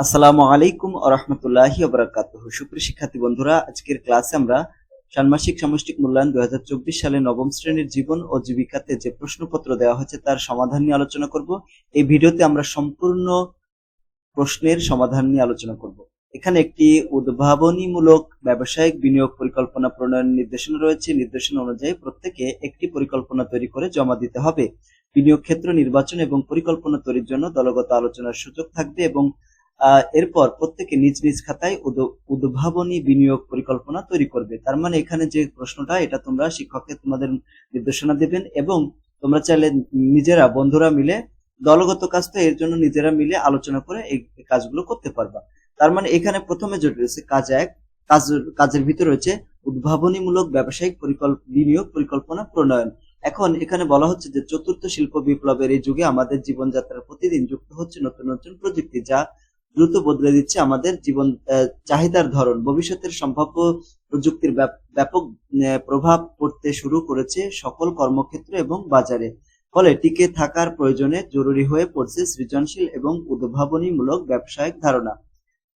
আসসালামু আলাইকুম ওয়া রাহমাতুল্লাহি ওয়া বারাকাতুহু। সুপ্রিয় শিক্ষার্থী বন্ধুরা, আজকের ক্লাসে আমরা ষান্মাসিক সামষ্টিক মূল্যায়ন 2024 সালে নবম শ্রেণীর জীবন ও জীবিকাতে যে প্রশ্নপত্র দেওয়া হয়েছে তার সমাধান নিয়ে আলোচনা করব। এই ভিডিওতে আমরা সম্পূর্ণ প্রশ্নের সমাধান নিয়ে আলোচনা করব। এখানে একটি উদ্ভাবনীমূলক ব্যবসায়িক বিনিয়োগ পরিকল্পনা প্রণয়নের নির্দেশনা রয়েছে। নির্দেশনা অনুযায়ী প্রত্যেকে একটি পরিকল্পনা তৈরি করে জমা দিতে হবে। বিনিয়োগ ক্ষেত্র নির্বাচন এবং পরিকল্পনা তৈরির জন্য দলগত আলোচনার সুযোগ থাকবে এবং এরপর প্রত্যেকে নিজ নিজ খাতায় উদ্ভাবনী বিনিয়োগ পরিকল্পনা তৈরি করবে। তার মানে এখানে যে প্রশ্নটা, এটা তোমরা শিক্ষককে তোমাদের নির্দেশনা দেবেন এবং তোমরা চাইলে নিজেরা বন্ধুরা মিলে, দলগত কাজ তো এর জন্য নিজেরা মিলে আলোচনা করে এই কাজগুলো করতে পারবা। তার মানে এখানে প্রথমে যেটা রয়েছে কাজ এক, কাজের ভিতরে রয়েছে উদ্ভাবনীমূলক ব্যবসায়িক বিনিয়োগ পরিকল্পনা প্রণয়ন। এখন এখানে বলা হচ্ছে যে চতুর্থ শিল্প বিপ্লবের এই যুগে আমাদের জীবনযাত্রার প্রতিদিন যুক্ত হচ্ছে নতুন নতুন প্রযুক্তি, যা দ্রুত বদলে দিচ্ছে আমাদের জীবন চাহিদার ধরন। ভবিষ্যতের সম্ভাব্য প্রযুক্তির ব্যাপক প্রভাব পড়তে শুরু করেছে সকল কর্মক্ষেত্র এবং বাজারে। ফলে টিকে থাকার প্রয়োজনে জরুরি হয়ে পড়ছে সৃজনশীল এবং উদ্ভাবনীমূলক ব্যবসায়িক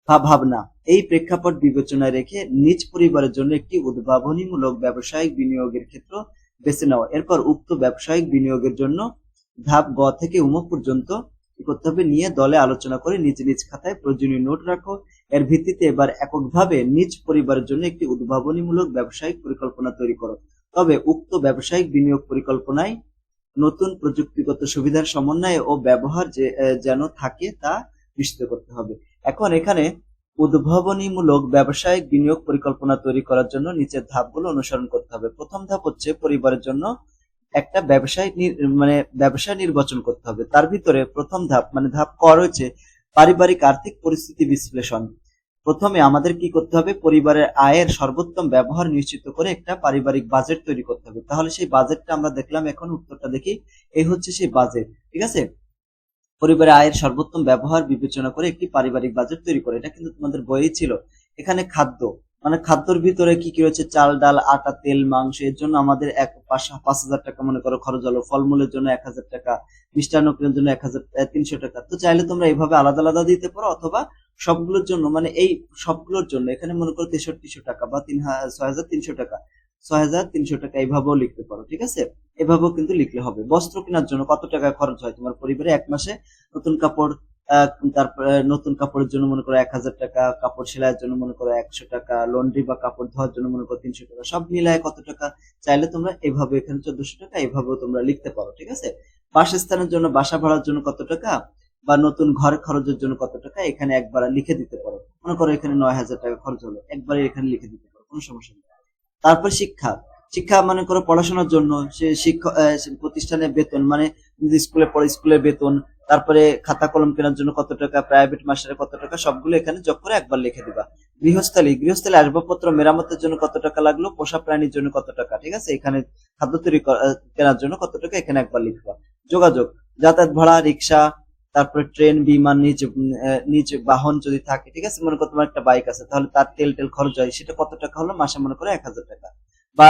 ভাবনা। এই প্রেক্ষাপট বিবেচনায় রেখে নিজ পরিবারের জন্য একটি উদ্ভাবনীমূলক ব্যবসায়িক বিনিয়োগের ক্ষেত্র বেছে নেওয়া। এরপর উক্ত ব্যবসায়িক বিনিয়োগের জন্য ধাপ গ থেকে উম পর্যন্ত করতে হবে নিয়ে দলে আলোচনা করে নিজ নিজ খাতায় প্রয়োজনীয় নোট রাখো। এর ভিত্তিতে এবার এককভাবে নিজ পরিবারের জন্য একটি উদ্ভাবনীমূলক ব্যবসায়িক পরিকল্পনা তৈরি করো। তবে উক্ত ব্যবসায়িক বিনিয়োগ পরিকল্পনায় নতুন প্রযুক্তিগত সুবিধার সমন্বয় ও ব্যবহার যেন থাকে তা নিশ্চিত করতে হবে। এখন এখানে উদ্ভাবনীমূলক ব্যবসায়িক বিনিয়োগ পরিকল্পনা তৈরি করার জন্য নিচের ধাপগুলো অনুসরণ করতে হবে। প্রথম ধাপ হচ্ছে পরিবারের জন্য একটা ব্যবসা নির্বাচন করতে হবে। তার ভিতরে প্রথম ধাপ ধাপ ক রয়েছে পারিবারিক আর্থিক পরিস্থিতি বিশ্লেষণ। প্রথমে আমাদের কি করতে হবে, পরিবারের আয়ের সর্বোত্তম ব্যবহার নিশ্চিত করে একটা পারিবারিক বাজেট তৈরি করতে হবে। তাহলে সেই বাজেটটা আমরা দেখলাম, এখন উত্তরটা দেখি। এই হচ্ছে সেই বাজেট, ঠিক আছে। পরিবারের আয়ের সর্বোত্তম ব্যবহার বিবেচনা করে একটি পারিবারিক বাজেট তৈরি করে, এটা কিন্তু তোমাদের বইয়ে ছিল। এখানে খাদ্য খাদ্যর ভিতরে কি কি রয়েছে, চাল ডাল আটা তেল মাংস, এর জন্য আমাদের 5,000 টাকা মনে করো খরচ হলো। ফলমূলের জন্য 1,000 টাকা, মিষ্টান্ন কেনার জন্য 1,300 টাকা। তো চাইলে তোমরা এইভাবে আলাদা আলাদা দিতে পারো, অথবা সবগুলোর জন্য এই সবগুলোর জন্য এখানে মনে করো 6300 টাকা বা 6,300 টাকা, 6,300 টাকা এইভাবেও লিখতে পারো, ঠিক আছে। এভাবেও কিন্তু লিখলে হবে। বস্ত্র কেনার জন্য কত টাকা খরচ হয় তোমার পরিবারে এক মাসে, নতুন কাপড়, তারপরে নতুন কাপড়ের জন্য মনে করো 1,000 টাকা, কাপড় সেলাইয়ের জন্য মনে করো 100 টাকা, লন্ড্রি বা কাপড় ধোয়ার জন্য মনে করো 300 টাকা, সব মিলায় কত টাকা। চাইলে তোমরা এভাবে এখানে 1,400 টাকা এভাবেও তোমরা লিখতে পারো, ঠিক আছে। বাসস্থানের জন্য, বাসা ভাড়ার জন্য কত টাকা বা নতুন ঘর খরচের জন্য কত টাকা, এখানে একবার লিখে দিতে পারো। মনে করো এখানে 9,000 টাকা খরচ হলো, একবারে এখানে লিখে দিতে পারো, কোনো সমস্যা নেই। তারপর শিক্ষা মনে করো পড়াশোনার জন্য সে শিক্ষক প্রতিষ্ঠানের বেতন, স্কুলে পড়ে স্কুলের বেতন, তারপরে খাতা কলম কেনার জন্য কত টাকা, প্রাইভেট মাস্টারের কত টাকা, সবগুলো এখানে যোগ করে একবার লিখে দিবা। গৃহস্থালী আসবাবপত্র মেরামতের জন্য কত টাকা লাগলো, পোষা প্রাণীর জন্য কত টাকা, ঠিক আছে। এখানে খাদ্য তৈরি কেনার জন্য কত টাকা, এখানে একবার লিখবা। যোগাযোগ, যাতায়াত ভাড়া, রিক্সা, তারপরে ট্রেন, বিমান, নিজ বাহন যদি থাকে, ঠিক আছে। মনে করো তোমার একটা বাইক আছে, তাহলে তার তেল খরচ হয়, সেটা কত টাকা হলো, মাসে মনে করো 1,000 টাকা। বা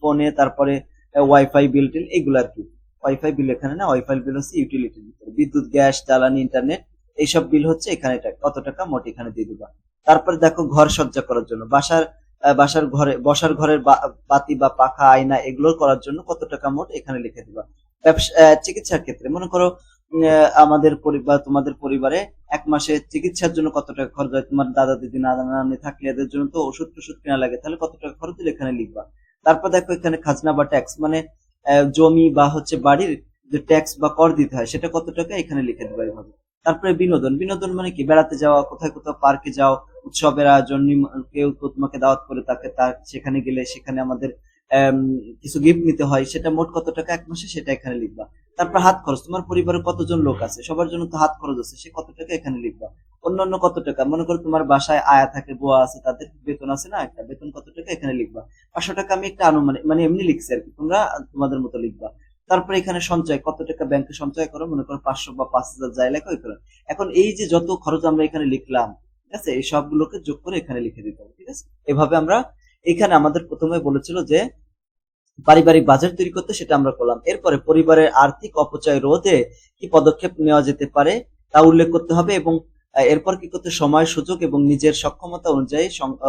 ফোনে তারপরে ওয়াইফাই বিল টিল, এগুলো আর কি। ওয়াইফাই বিল এখানে না, ওয়াইফাই বিল হচ্ছে ইউটিলিটি, বিদ্যুৎ গ্যাস জ্বালানি ইন্টারনেট, এইসব বিল হচ্ছে এখানে কত টাকা মোট এখানে দিয়ে দিবা। তারপরে দেখো ঘর সজ্জা করার জন্য, বসার ঘরের বাতি বা পাখা আয়না এগুলো করার জন্য কত টাকা মোট এখানে লিখে দিবা। চিকিৎসার ক্ষেত্রে মনে করো আমাদের পরিবার, তোমাদের পরিবারে এক মাসে চিকিৎসার জন্য কত টাকা খরচ হয়, তোমার দাদা দিদি নানা নানি থাকলে এদের জন্য তো ওষুধ টষুধ কেনা লাগে, তাহলে কত টাকা খরচ হলে এখানে লিখবা। তারপর দেখো এখানে খাজনা বা ট্যাক্স, জমি বা হচ্ছে বাড়ির যে ট্যাক্স বা কর দিতে হয়, সেটা কত টাকা এখানে লিখে দেবা এইভাবে। তারপরে বিনোদন কি, বেড়াতে যাওয়া, কোথাও পার্কে যাও, উৎসবের আয়োজন, কেউ তো তোমাকে দাওয়াত করে সেখানে গেলে সেখানে আমাদের কিছু গিফট নিতে হয়, সেটা মোট কত টাকা এক মাসে, সেটা এখানে লিখবা। তারপর হাত খরচ, তোমার পরিবারে কতজন লোক আছে, সবার জন্য তো হাত খরচ আছে, সে কত টাকা এখানে লিখবা। অন্যান্য কত টাকা, মনে করো তোমার বাসায় আয়া থাকে, বুয়া আছে, তাদের বেতন আছে না একটা, বেতন কত টাকা এখানে লিখবা। 500 টাকা আমি একটা আনুমানিক এমনি লিখছি আর কি, তোমরা তোমাদের মতো লিখবা। তারপরে এখানে সঞ্চয়, কত টাকা ব্যাংকে সঞ্চয় করো, মনে করো 500 বা 5,000 যাই লেখো এখানে। এখন এই যে যত খরচ আমরা এখানে লিখলাম, ঠিক আছে, এই সবগুলোকে যোগ করে এখানে লিখে দিতে হবে, ঠিক আছে। এভাবে আমরা এখানে আমাদের প্রথমে বলেছিল যে পারিবারিক বাজেট তৈরি করতে, সেটা আমরা করলাম। এরপরে পরিবারের আর্থিক অপচয় রোধে কি পদক্ষেপ নেওয়া যেতে পারে তা উল্লেখ করতে হবে এবং এরপর কি করতে, সময় সুযোগ এবং নিজের সক্ষমতা অনুযায়ী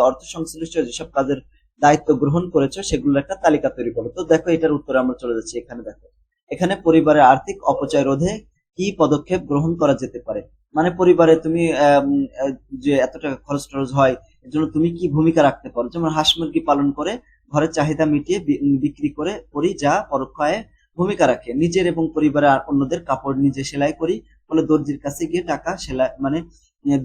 অর্থ সংশ্লিষ্ট যেসব কাজের দায়িত্ব গ্রহণ করেছো সেগুলোর একটা তালিকা তৈরি করো। তো দেখো এটার উত্তরে আমরা চলে যাচ্ছি। এখানে দেখো, এখানে পরিবারের আর্থিক অপচয় রোধে কি পদক্ষেপ গ্রহণ করা যেতে পারে, মানে পরিবারে তুমি যে এত টাকা খরচ টরচ হয় এর জন্য তুমি কি ভূমিকা রাখতে পারো। যেমন হাঁস মুরগি পালন করে ঘরের চাহিদা মিটিয়ে বিক্রি করে করি, যা পরোক্ষ আয়ে ভূমিকা রাখে। নিজের এবং পরিবারের অন্যদের কাপড় নিজে সেলাই করি, ফলে দর্জির কাছে গিয়ে টাকা সেলাই মানে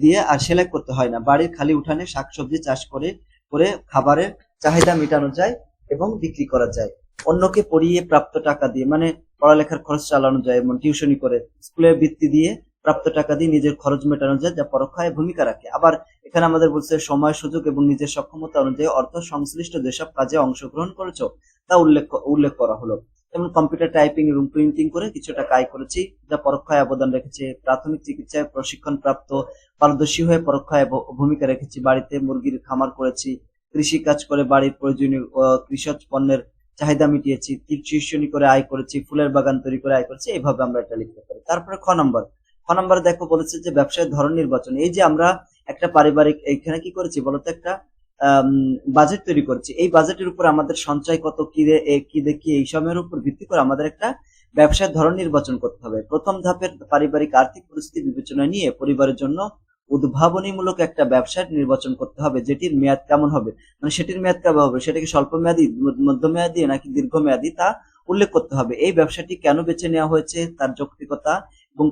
দিয়ে আর সেলাই করতে হয় না। বাড়ির খালি উঠানে শাকসবজি চাষ করে করে খাবারের চাহিদা মেটানো যায় এবং বিক্রি করা যায়। অন্যকে পড়িয়ে প্রাপ্ত টাকা দিয়ে, মানে পড়ালেখার খরচ চালানো যায়, যেমন টিউশনি করে স্কুলের বৃত্তি দিয়ে প্রাপ্ত টাকা দিয়ে নিজের খরচ মেটানো যায়, যা পরোক্ষ আয়ে ভূমিকা রাখে। আবার এখানে আমাদের বলছে সময় সুযোগ এবং নিজের সক্ষমতা অনুযায়ী অর্থ সংশ্লিষ্ট যেসব কাজে অংশগ্রহণ করেছো তা উল্লেখ করা হলো। যেমন কম্পিউটার টাইপিং এবং প্রিন্টিং করে কিছু টাকা আয় করেছি, যা পরোক্ষ আয়ে অবদান রেখেছে। প্রাথমিক চিকিৎসায় প্রশিক্ষণ প্রাপ্ত পারদর্শী হয়ে পরোক্ষ আয়ে ভূমিকা রেখেছি। বাড়িতে মুরগির খামার করেছি। কৃষি কাজ করে বাড়ির প্রয়োজনীয় কৃষক পণ্যের চাহিদা মিটিয়েছি। টিউশনি করে আয় করেছি। ফুলের বাগান তৈরি করে আয় করেছি। এইভাবে আমরা এটা লিখতে পারি। তারপরে খ নম্বর দেখো বলেছে যে ব্যবসায়ের ধরন নির্বাচন। এই যে আমরা একটা পারিবারিক এইখানে কি করেছি বলতো, একটা বাজেট তৈরি করেছি। এই বাজেটের উপর আমাদের সঞ্চয় কত, কি দেখি এইসবের উপর ভিত্তি করে আমাদের একটা ব্যবসার ধরন নির্বাচন করতে হবে। প্রথম ধাপের পারিবারিক আর্থিক পরিস্থিতি বিবেচনায় নিয়ে পরিবারের জন্য উদ্ভাবনীমূলক একটা ব্যবসার নির্বাচন করতে হবে, যেটির মেয়াদ কেমন হবে, মানে সেটির মেয়াদ কেমন হবে, সেটা কি স্বল্প মেয়াদী, মধ্যমেয়াদী নাকি দীর্ঘমেয়াদী তা উল্লেখ করতে হবে। এই ব্যবসাটি কেন বেছে নেওয়া হয়েছে তার যৌক্তিকতা এবং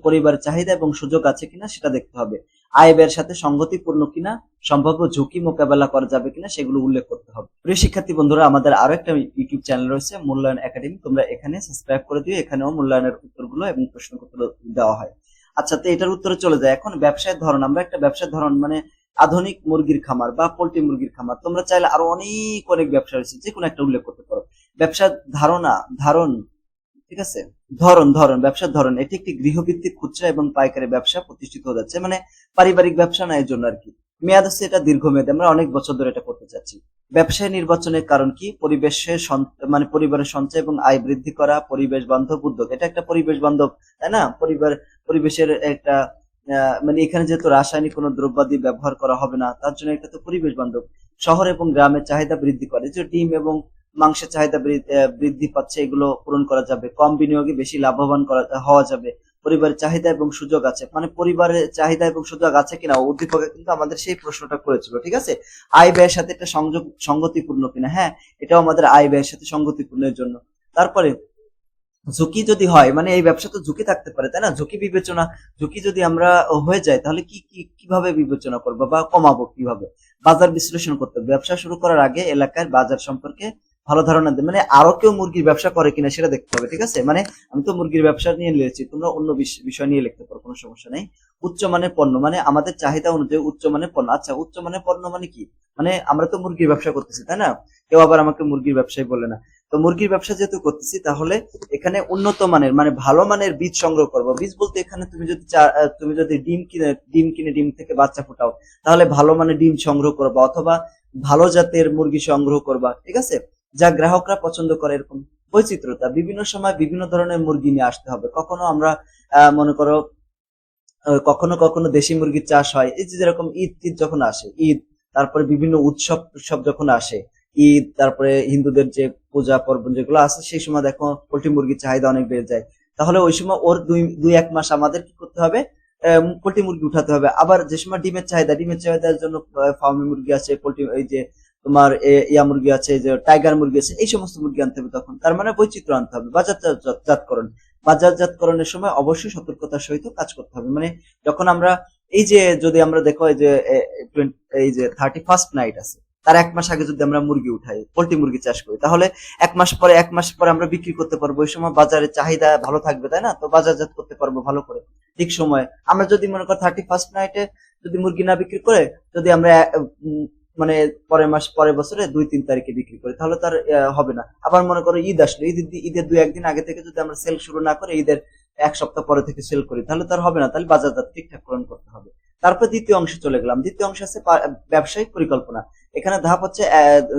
পরিবারের চাহিদা এবং সুযোগ আছে কিনা সেটা দেখতে হবে। আয় ব্যয়ের সাথে সঙ্গতিপূর্ণ কিনা, সম্ভাব্য ঝুঁকি মোকাবেলা করা যাবে কিনা সেগুলো উল্লেখ করতে হবে। প্রিয় শিক্ষার্থী বন্ধুরা, আমাদের আরো একটা ইউটিউব চ্যানেল রয়েছে মূল্যায়ন একাডেমি, তোমরা এখানে সাবস্ক্রাইব করে দিও। এখানেও মূল্যায়নের উত্তরগুলো এবং প্রশ্নপত্র দেওয়া হয়। আচ্ছা, তো এটার উত্তরে চলে যায়। এখন ব্যবসায়ের ধরন, আমরা একটা ব্যবসার ধরন মানে আধুনিক মুরগির খামার বা পোল্ট্রি মুরগির খামার, তোমরা চাইলে আরো অনেক ব্যবসা রয়েছে, যে কোনো একটা উল্লেখ করতে পারো। ব্যবসার ধারণ, ঠিক আছে, ধরন ব্যবসার ধরন, এটি একটি গৃহভিত্তিক খুচরা এবং পাইকারি ব্যবসা প্রতিষ্ঠিত হয়ে যাচ্ছে, মানে পারিবারিক ব্যবসা না, এর জন্য আর কি। মেয়াদ হচ্ছে এটা দীর্ঘমেয়াদী, আমরা অনেক বছর ধরে এটা করতে চাচ্ছি। ব্যবসায় নির্বাচনের কারণ কি, মানে পরিবারের সঞ্চয় এবং আয় বৃদ্ধি করা, পরিবেশ বান্ধব উদ্যোগ, এটা একটা পরিবেশ বান্ধব, তাই না, পরিবেশের একটা মানে এখানে যেহেতু রাসায়নিক কোনো দ্রব্যাদি ব্যবহার করা হবে না, তার জন্য এটা তো পরিবেশ বান্ধব। শহর এবং গ্রামের চাহিদা বৃদ্ধি করে, যে ডিম এবং মাংসের চাহিদা বৃদ্ধি পাচ্ছে, এগুলো পূরণ করা যাবে। কম বিনিয়োগে বেশি লাভবান হওয়া যাবে। পরিবারের চাহিদা এবং সুযোগ আছে, মানে পরিবারের চাহিদা এবং সুযোগ আছে কিনা, উদ্দীপকে কিন্তু আমাদের সেই প্রশ্নটা করেছিল, ঠিক আছে। আয় ব্যয়ের সাথে এটা সঙ্গতিপূর্ণ কিনা, হ্যাঁ, এটাও আমাদের আয় ব্যয়ের সাথে সঙ্গতিপূর্ণের জন্য। তারপরে ঝুঁকি যদি হয়, মানে এই ব্যবসা তো ঝুঁকি থাকতে পারে, তাই না, ঝুঁকি যদি আমরা হয়ে যায় তাহলে কিভাবে বিবেচনা করবো বা কমাবো কিভাবে। বাজার বিশ্লেষণ করতে হবে, ব্যবসা শুরু করার আগে এলাকার বাজার সম্পর্কে ভালো ধারণা দেবে, মানে আরো কেউ মুরগির ব্যবসা করে কিনা সেটা দেখতে হবে, ঠিক আছে। মানে আমি তো মুরগির ব্যবসা নিয়ে লিখেছি, তোমরা অন্য বিষয় নিয়ে লিখতে পারো, কোনো সমস্যা নেই। উচ্চমানের পণ্য, মানে আমাদের চাহিদা অনুযায়ী উচ্চমানের পণ্য। আচ্ছা, উচ্চমানের পণ্য মানে কি, মানে আমরা তো মুরগির ব্যবসা করতেছি, তাই না, কেউ আবার আমাকে মুরগির ব্যবসায়ী বলে না। তো মুরগির ব্যবসা যেহেতু করতেছি, তাহলে এখানে উন্নত মানের মানে ভালো মানের বীজ সংগ্রহ করবো। বীজ বলতে এখানে তুমি যদি ডিম কিনে ডিম থেকে বাচ্চা ফোটাও, তাহলে ভালো মানের ডিম সংগ্রহ করবা, অথবা ভালো জাতের মুরগি সংগ্রহ করবা, ঠিক আছে, যা গ্রাহকরা পছন্দ করে। এরকম বৈচিত্রতা, বিভিন্ন সময় বিভিন্ন ধরনের মুরগি নিয়ে আসতে হবে। কখনো আমরা মনে করো কখনো কখনো দেশি মুরগির চাষ হয়, এই যে যেরকম ঈদ যখন আসে, তারপরে বিভিন্ন উৎসব যখন আসে, ঈদ, তারপরে হিন্দুদের যে পূজা পার্বণ যেগুলো আছে, সেই সময় দেখো পোল্ট্রি মুরগির চাহিদা অনেক বেড়ে যায়। তাহলে ওই সময় ওর দুই এক মাস আমাদের কি করতে হবে, পোল্ট্রি মুরগি উঠাতে হবে। আবার যে সময় ডিমের চাহিদার জন্য ফার্মি মুরগি আছে, পোল্ট্রি এই যে তোমার ইয়া মুরগি আছে, যে টাইগার মুরগি আছে, এই সমস্ত মুরগি আনতে হবে। তখন তার মানে বৈচিত্র্য আনতে হবে। বাজারজাতকরণের সময় অবশ্যই সতর্কতার সহিত কাজ করতে হবে। মানে যখন আমরা যদি আমরা দেখো এই যে 31st নাইট আছে, তার এক মাস আগে যদি আমরা মুরগি উঠাই, পোল্ট্রি মুরগি চাষ করি, তাহলে এক মাস পরে আমরা বিক্রি করতে পারবো। ওই সময় বাজারে চাহিদা ভালো থাকবে, তাই না, তো বাজারজাত করতে পারবো ভালো করে ঠিক সময়। আমরা যদি মনে করি 31st নাইটে যদি মুরগি না বিক্রি করে, যদি আমরা মানে পরের বছরে 2-3 তারিখে বিক্রি করি, তাহলে তার হবে না। আবার মনে করো ঈদ আসলো, ঈদের 2-1 দিন আগে থেকে যদি আমরা সেল শুরু না করে ঈদের 1 সপ্তাহ পরে থেকে সেল করি, তাহলে তার হবে না। তাহলে বাজারজাত ঠিকঠাক করতে হবে। তারপর দ্বিতীয় অংশে চলে গেলাম। দ্বিতীয় অংশ আছে ব্যবসায়িক পরিকল্পনা। এখানে ধাপ হচ্ছে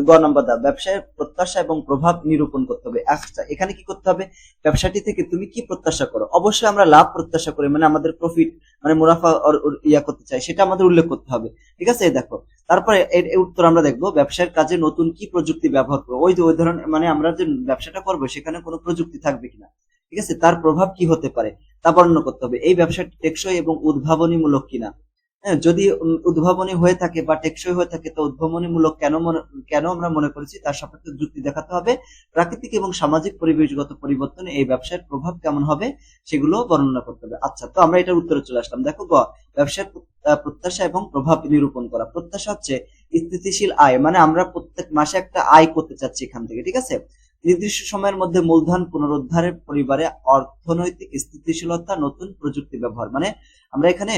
গ নম্বর ধাপ, ব্যবসায়ের প্রত্যাশা এবং প্রভাব নিরূপণ করতে হবে। আচ্ছা, এখানে কি করতে হবে? ব্যবসাটি থেকে তুমি কি প্রত্যাশা করো? অবশ্যই আমরা লাভ প্রত্যাশা করি, মানে আমাদের প্রফিট মানে মুনাফা ইয়া করতে চাই, সেটা আমাদের উল্লেখ করতে হবে। ঠিক আছে, দেখো তারপরে এর উত্তর আমরা দেখবো, ব্যবসার কাজে নতুন কি প্রযুক্তি ব্যবহার করবো। ওই ধরনের মানে আমরা যে ব্যবসাটা করবো সেখানে কোনো প্রযুক্তি থাকবে কিনা, ঠিক আছে, তার প্রভাব কি হতে পারে তা বর্ণনা করতে হবে। এই ব্যবসাটি টেকসই এবং উদ্ভাবনীমূলক কিনা। হ্যাঁ, যদি উদ্ভাবনী হয়ে থাকে বা টেকসই হয়ে থাকে, তো উদ্ভাবনীমূলক কেন আমরা মনে করেছি তার সাপেক্ষে যুক্তি দেখাতে হবে। প্রাকৃতিক এবং সামাজিক পরিবেশগত পরিবর্তনে এই ব্যবসার প্রভাব কেমন হবে সেগুলো বর্ণনা করতে হবে। আচ্ছা, তো আমরা এটার উত্তরে চলে আসলাম। দেখো ব্যবসার প্রত্যাশা এবং প্রভাব নিরূপণ করা। প্রত্যাশা হচ্ছে স্থিতিশীল আয়, মানে আমরা প্রত্যেক মাসে একটা আয় করতে চাচ্ছি এখান থেকে, ঠিক আছে। নির্দিষ্ট সময়ের মধ্যে মূলধন পুনরুদ্ধারের, পরিবারে অর্থনৈতিক স্থিতিশীলতা, নতুন প্রযুক্তি ব্যবহার। মানে আমরা এখানে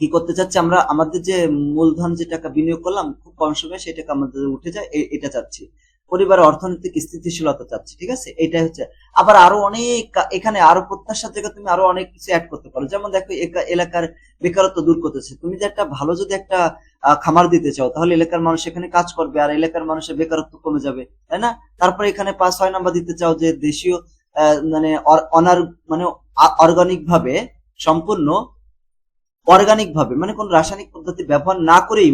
কি করতে চাচ্ছি, আমরা আমাদের যে মূলধন যে টাকা বিনিয়োগ করলাম খুব কম সময়ে সেই টাকা আমাদের উঠে যায়, এটা চাচ্ছি। পরিবারের অর্থনৈতিক স্থিতিশীলতা চাচ্ছি, ঠিক আছে, এটাই হচ্ছে। আবার আরো অনেক এখানে আরো প্রত্যাশার জায়গায় তুমি আরো অনেক কিছু অ্যাড করতে পারো। যেমন দেখো, এলাকার বেকারত্ব দূর করতেছে। তুমি যে একটা ভালো যদি একটা খামার দিতে চাও, তাহলে এলাকার মানুষ এখানে কাজ করবে আর এলাকার মানুষের বেকারত্ব কমে যাবে, তাই না? তারপরে এখানে 5-6 নাম্বার দিতে চাও যে দেশীয় মানে মানে অর্গানিক ভাবে সম্পূর্ণ অর্গানিক ভাবে, মানে কোন রাসায়নিক পদ্ধতি ব্যবহার না করেই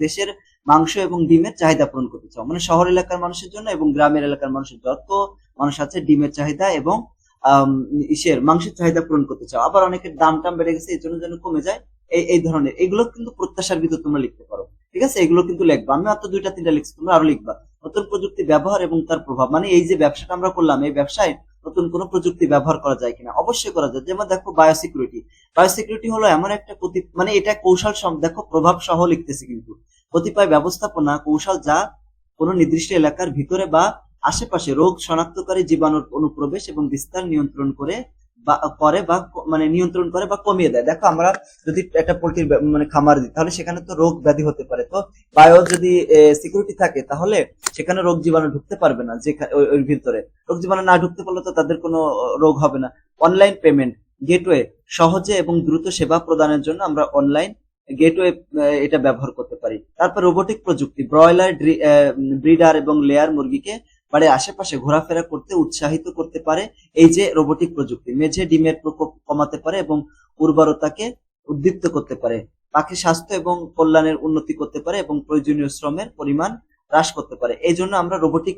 দেশের মাংস এবং ডিমের চাহিদা পূরণ করতে চাও। মানে শহর এলাকার মানুষের জন্য এবং গ্রামের এলাকার মানুষের যত মানুষ আছে ডিমের চাহিদা এবং মাংসের চাহিদা পূরণ করতে চাও। আবার অনেকের দাম টাম বেড়ে গেছে, এই জন্য যেন কমে যায়, এই ধরনের এগুলো কিন্তু প্রত্যাশার ভিতর তোমরা লিখতে পারো, ঠিক আছে। এগুলো কিন্তু লিখবা, আমি মাত্র 2-3টা লিখছি, তোমরা আরো লিখবা। নতুন প্রযুক্তি ব্যবহার এবং তার প্রভাব, মানে এই যে ব্যবসাটা আমরা করলাম, এই ব্যবসায় নতুন কোন প্রযুক্তি ব্যবহার করা যায় কিনা। অবশ্যই করা যায়। যেমন দেখো, বায়োসিকিউরিটি হলো এমন একটা মানে এটা কৌশল, দেখো প্রভাব সহ লিখতেছি কিন্তু, কতিপয় ব্যবস্থাপনা কৌশল যা কোনো নির্দিষ্ট এলাকার ভিতরে বা আশেপাশে রোগ শনাক্তকারী জীবাণুর অনুপ্রবেশ এবং বিস্তার নিয়ন্ত্রণ করে মানে নিয়ন্ত্রণ করে বা কমিয়ে দেয়। দেখো, আমরা যদি একটা পোল্ট্রির মানে খামার দিই, তাহলে সেখানে তো রোগ ব্যাধি হতে পারে। তো যদি সিকিউরিটি থাকে, তাহলে সেখানে রোগ জীবাণু ঢুকতে পারবে না। যে ওই ভিতরে রোগ জীবাণু না ঢুকতে পারলে তো তাদের কোনো রোগ হবে না। অনলাইন পেমেন্ট গেটওয়ে, সহজে এবং দ্রুত সেবা প্রদানের জন্য আমরা অনলাইন গেটওয়ে এটা ব্যবহার করতে পারি। তারপর রোবোটিক প্রযুক্তি, ব্রয়লার, ব্রিডার এবং লেয়ার মুরগিকে বাড়ির আশেপাশে ঘোরাফেরা করতে উৎসাহিত করতে পারে। এই যে রোবোটিক প্রযুক্তি, মেঝে ডিমের প্রকোপ কমাতে পারে এবং উর্বরতাকে উদ্দীপ্ত করতে পারে। পাখির স্বাস্থ্য এবং কল্যাণের উন্নতি করতে পারে এবং প্রয়োজনীয় শ্রমের পরিমাণ হ্রাস করতে পারে। এই জন্য আমরা রোবোটিক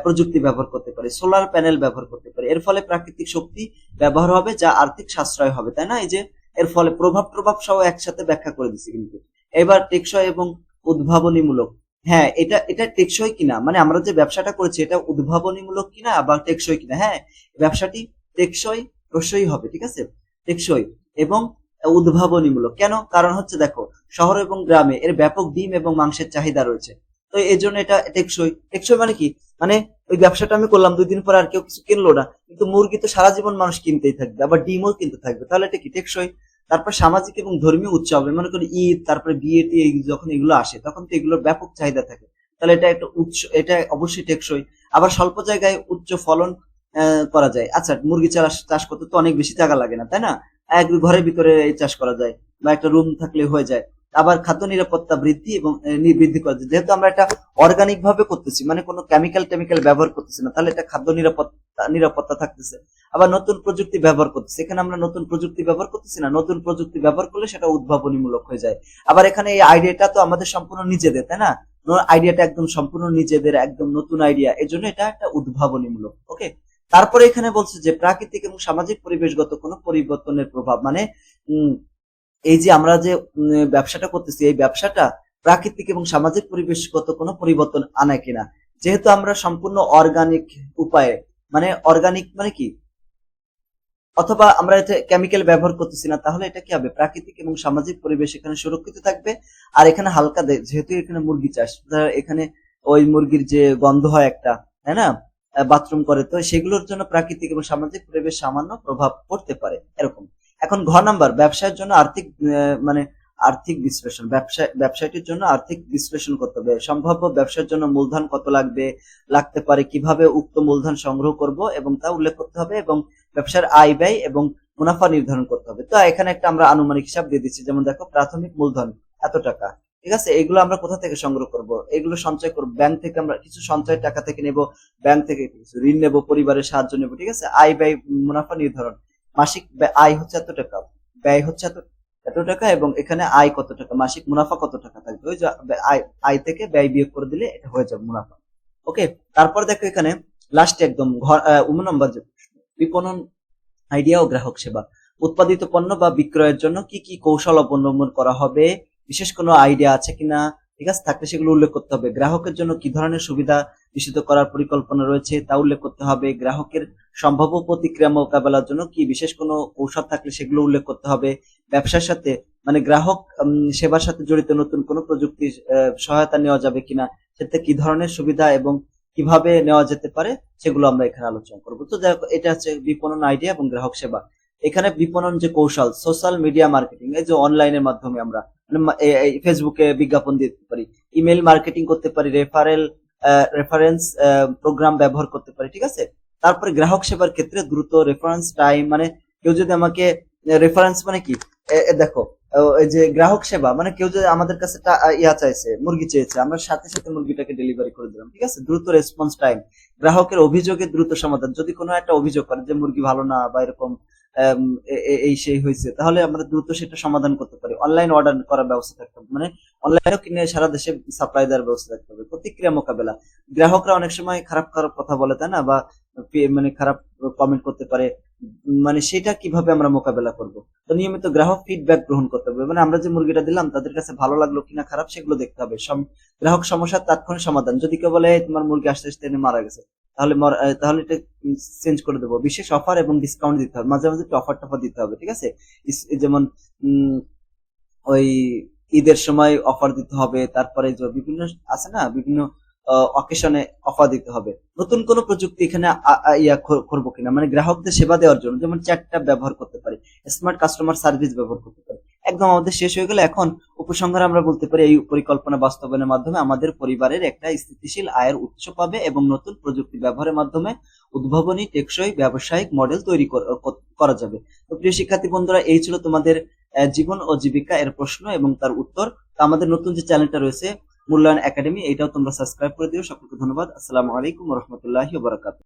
প্রযুক্তি ব্যবহার করতে পারি, সোলার প্যানেল ব্যবহার করতে পারি। এর ফলে প্রাকৃতিক শক্তি ব্যবহার হবে, যা আর্থিক সাশ্রয় হবে, তাই না? এই যে এর ফলে প্রভাব সহ একসাথে ব্যাখ্যা করে দিচ্ছি কিন্তু। এবার টেকসই এবং উদ্ভাবনীমূলক। হ্যাঁ, এটা টেকসই কিনা, মানে আমরা যে ব্যবসাটা করেছি এটা উদ্ভাবনীমূলক কিনা বা টেকসই কিনা। হ্যাঁ, ব্যবসাটি টেকসই প্রসই হবে, ঠিক আছে, টেকসই এবং উদ্ভাবনীমূলক। কেন? কারণ হচ্ছে দেখো, শহর এবং গ্রামে এর ব্যাপক ডিম এবং মাংসের চাহিদা রয়েছে, তো এই জন্য এটা টেকসই মানে কি, মানে ওই ব্যবসাটা আমি করলাম, 2 দিন পর আর কেউ কিছু কিনলো না, কিন্তু মুরগি তো সারা জীবন মানুষ কিনতেই থাকবে, আবার ডিমও কিনতে থাকবে, তাহলে এটা কি টেকসই। তারপর সামাজিক এবং ধর্মীয় উৎসব, মনে করি ঈদ, তারপরে বিয়ে টিয়ে যখন এগুলো আসে তখন তো এগুলোর ব্যাপক চাহিদা থাকে, তাহলে এটা একটা এটা অবশ্যই টেকসই। আবার স্বল্প জায়গায় উচ্চ ফলন করা যায়। আচ্ছা, মুরগি চাষ করতে তো অনেক বেশি জায়গা লাগে না, তাই না? এক ঘরের ভিতরে এই চাষ করা যায় বা একটা রুম থাকলে হয়ে যায়। আবার খাদ্য নিরাপত্তা বৃদ্ধি এবং বৃদ্ধি করা যায়, যেহেতু আমরা এটা অর্গানিক ভাবে করতেছি, মানে কোনো কেমিক্যাল ব্যবহার করতেছি না, তাহলে এটা খাদ্য নিরাপত্তা থাকতেছে। আবার নতুন প্রযুক্তি ব্যবহার করতেছি, এখানে আমরা নতুন প্রযুক্তি ব্যবহার করতেছি না, নতুন প্রযুক্তি ব্যবহার করলে সেটা উদ্ভাবনীমূলক হয়ে যায়। আবার এখানে এই আইডিয়াটা তো আমাদের সম্পূর্ণ নিজেদের, তাই না? আইডিয়াটা একদম সম্পূর্ণ নিজেদের, একদম নতুন আইডিয়া, এর জন্য এটা একটা উদ্ভাবনীমূলক। ওকে, তারপরে এখানে বলছে যে প্রাকৃতিক এবং সামাজিক পরিবেশগত কোনো পরিবর্তনের প্রভাব, মানে এই যে আমরা যে ব্যবসাটা করতেছি, এই ব্যবসাটা প্রাকৃতিক এবং সামাজিক পরিবেশগত কোনো পরিবর্তন আনায় কিনা। যেহেতু আমরা সম্পূর্ণ অর্গানিক উপায়ে, মানে অর্গানিক মানে কি, অথবা আমরা এটা কেমিক্যাল ব্যবহার করতেছি না, তাহলে এটা কি হবে, প্রাকৃতিক এবং সামাজিক পরিবেশ এখানে সুরক্ষিত থাকবে। আর এখানে হালকা যেহেতু এখানে মুরগি চাষ, এখানে ওই মুরগির যে গন্ধ হয় একটা, তাই না, বাথরুম করে, তো সেগুলোর জন্য প্রাকৃতিক এবং সামাজিক পরিবেশ সামান্য প্রভাব পড়তে পারে, এরকম। এখন ঘ নাম্বার, ব্যবসায়ের জন্য মানে আর্থিক বিশ্লেষণ। ব্যবসাটির জন্য আর্থিক বিশ্লেষণ করতে হবে। সম্ভাব্য ব্যবসার জন্য মূলধন কত লাগতে পারে, কিভাবে উক্ত মূলধন সংগ্রহ করব এবং তা উল্লেখ করতে হবে, এবং ব্যবসার আয় ব্যয় এবং মুনাফা নির্ধারণ করতে হবে। তো এখানে একটা আমরা আনুমানিক হিসাব দিয়ে দিচ্ছি, যেমন দেখো প্রাথমিক মূলধন এত টাকা, ঠিক আছে। এগুলো আমরা কোথা থেকে সংগ্রহ করব? এগুলো সঞ্চয় করব, ব্যাংক থেকে আমরা কিছু সঞ্চয় টাকা থেকে নেব, ব্যাংক থেকে কিছু ঋণ নেব, পরিবারের সাহায্য নেব, ঠিক আছে। আয় ব্যয় মুনাফা নির্ধারণ, মাসিক আয় হচ্ছে এত টাকা, ব্যয় হচ্ছে এত এত টাকা, এবং এখানে আয় কত টাকা, মাসিক মুনাফা কত টাকা থাকবে, ওই যে আয় থেকে ব্যয় বিয়োগ করে দিলে এটা হয়ে যাবে মুনাফা। ওকে, তারপর দেখো এখানে লাস্টে একদম নম্বর যে বিপণন আইডিয়া ও গ্রাহক সেবা, উৎপাদিত পণ্য বা বিক্রয়ের জন্য কি কি কৌশল অবলম্বন করা হবে, বিশেষ কোনো আইডিয়া আছে কিনা, ঠিক আছে, থাকলে সেগুলো উল্লেখ করতে হবে। গ্রাহকের জন্য কি ধরনের সুবিধা নিশ্চিত করার পরিকল্পনা রয়েছে তা উল্লেখ করতে হবে। গ্রাহকের সম্ভাব্য প্রতিক্রিয়া মোকাবেলার জন্য কি বিশেষ কোনো কৌশল থাকলে সেগুলো উল্লেখ করতে হবে। ব্যবসার সাথে মানে গ্রাহক সেবার সাথে জড়িত নতুন কোনো প্রযুক্তি সহায়তা নেওয়া যাবে কিনা, সেটা কি ধরনের সুবিধা এবং কিভাবে নেওয়া যেতে পারে সেগুলো আমরা এখানে আলোচনা করবো। তো দেখো এটা হচ্ছে বিপণন আইডিয়া এবং গ্রাহক সেবা। এখানে বিপণন যে কৌশল, সোশ্যাল মিডিয়া মার্কেটিং, এই যে অনলাইনের মাধ্যমে আমরা ফেসবুকে বিজ্ঞাপন দিতে পারি, ইমেল মার্কেটিং করতে পারি, রেফারেন্স প্রোগ্রাম ব্যবহার করতে পারি, ঠিক আছে। তারপরে গ্রাহক সেবার ক্ষেত্রে দ্রুত রেফারেন্স টাইম, মানে কেউ যদি আমাকে রেফারেন্স মানে কি, দেখো এই যে গ্রাহক সেবা মানে কেউ যদি আমাদের কাছে ইয়া চাইছে, মুরগি চেয়েছে, আমরা সাথে সাথে মুরগিটাকে ডেলিভারি করে দিলাম, ঠিক আছে। দ্রুত রেসপন্স টাইম, গ্রাহকের অভিযোগের দ্রুত সমাধান, যদি কোনো একটা অভিযোগ করে যে মুরগি ভালো না বা এরকম এই সেই হয়েছে, তাহলে আমরা দ্রুত সেটা সমাধান করতে পারি। অনলাইন অর্ডার করার ব্যবস্থা থাকতে হবে, মানে অনলাইনেও কিনে সারা দেশে সাপ্লাই দেওয়ার ব্যবস্থা থাকতে হবে। প্রতিক্রিয়া মোকাবেলা, গ্রাহকরা অনেক সময় খারাপ খারাপ কথা বলে, তাই না, বা মানে খারাপ কমেন্ট করতে পারে, মানে সেটা কিভাবে আমরা মোকাবেলা করব। তো নিয়মিত গ্রাহক ফিডব্যাক গ্রহণ করতে হবে, মানে আমরা যে মুরগিটা দিলাম তাদের কাছে ভালো লাগলো কিনা খারাপ সেগুলো দেখতে হবে। গ্রাহক সমস্যার তাৎক্ষণিক সমাধান, যদি কেউ বলে তোমার মুরগি আস্তে আস্তে মারা গেছে, তাহলে এটা চেঞ্জ করে দেবো। বিশেষ অফার এবং ডিসকাউন্ট দিতে হবে, মাঝে মাঝে অফার টফার দিতে হবে, ঠিক আছে। যেমন ওই ঈদের সময় অফার দিতে হবে, তারপরে যে বিভিন্ন আছে না, বিভিন্ন অকেশনে অফার দিতে হবে। নতুন কোন প্রযুক্তি এখানে করবো কিনা, মানে গ্রাহকদের সেবা দেওয়ার জন্য, যেমন চ্যাটটা ব্যবহার করতে পারি, স্মার্ট কাস্টমার সার্ভিস ব্যবহার করতে পারি। একদম আমাদের শেষ হয়ে গেলে এখন উপসংহারে আমরা বলতে পারি এই পরিকল্পনা বাস্তবায়নের মাধ্যমে আমাদের পরিবারের একটা স্থিতিশীল আয়ের উৎস পাবে এবং নতুন প্রযুক্তি ব্যবহারের মাধ্যমে উদ্ভাবনী টেকসই ব্যবসায়িক মডেল তৈরি করা যাবে। তো প্রিয় শিক্ষার্থী বন্ধুরা, এই ছিল তোমাদের জীবন ও জীবিকা এর প্রশ্ন এবং তার উত্তর। তো আমাদের নতুন যে চ্যানেলটা রয়েছে মূল্যায়ন একাডেমি, এটাও তোমরা সাবস্ক্রাইব করে দিও। সকলকে ধন্যবাদ। আসসালামু আলাইকুম ওয়া রাহমাতুল্লাহি ওয়া বারাকাতুহু।